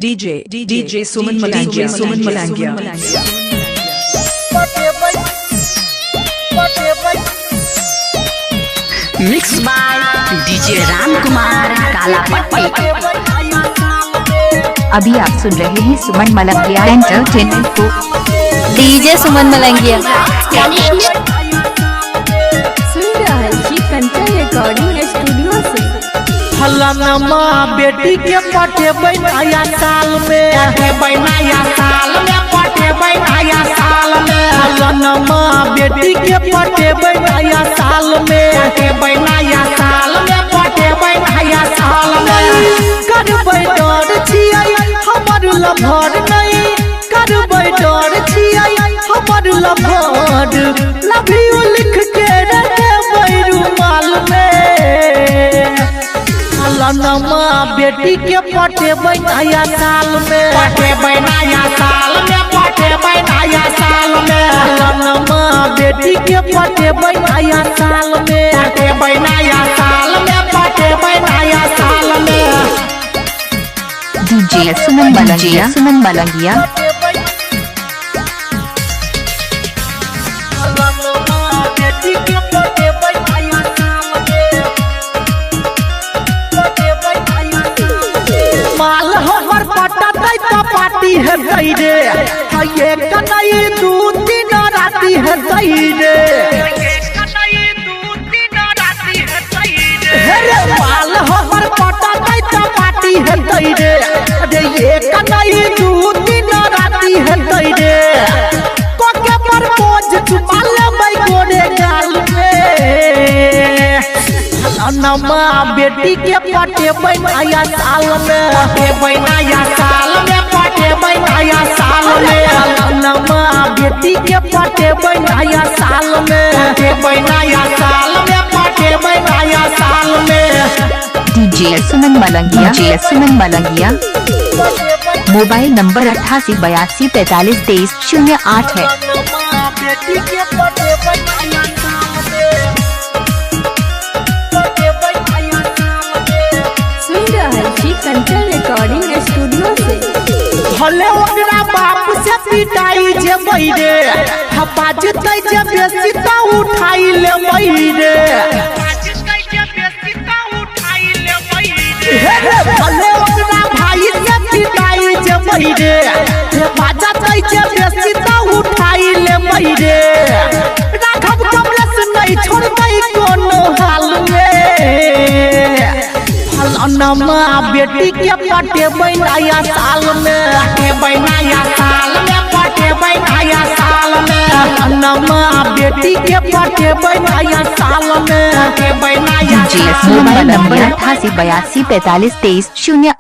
DJ Suman Malangia. Mix by DJ Ram Kumar Kalapatti. अभी आप सुन रहे हैं सुमन मलंगिया एंटरटेनमेंट को। डीजे सुमन मलंगिया सुन रहा है कंचन रिकॉर्डिंग स्टूडियो से। फलानमा बेटी के पटे नया साल में नया साल में पटे नया साल में फलानमा बेटी के पटे नया साल में नया साल में पटे नया साल में करबै डर छियै हमर लभर नहीं करबै डर छियै हमर लभर लव यू लिख के रखबै रुमाल में। फलानमा बेटी के पटे नया साल में नया साल में पटे नया साल में फलानमा बेटी के पटे नया साल में नया साल में पटे नया साल में। डीजे सुमन मलंगिया माल हमर पटतै त पार्टी है सही रे ये कतई दू तीन राती है सही रे रे माल हमर पटतै त पार्टी है सही रे अरे ये कतई दू तीन राती है सही रे कोके पर बोझ छुपा लेबै गोरे गाल में। फलानमा बेटी के पटे नया साल में नया साल में पटे नया साल में फलानमा बेटी के पटे नया साल में नया साल में पटे नया साल में। DJ Suman Malangia mobile number 88 82 45 23 08 है। बेटी के पटे नया साल में सुन रहा है कंचन रिकॉर्डिंग स्टूडियो से। भले ओकरा बाप से पिटाई जे रे हपाजतै जे बेसी त उठाई ले रे भले ओकरा भाई से पिटाई जे रे हपाजतै जे बेसी त उठाई ले रे राघव कमलेश नहीं छोड़बै कोनो हाल में। फलानमा बेटी के पटे नया साल में नया साल में पटे नया साल में फलानमा बेटी के पटे नया साल में नया डीजे साल मोबाइल में। नंबर 88 82 45 23 08।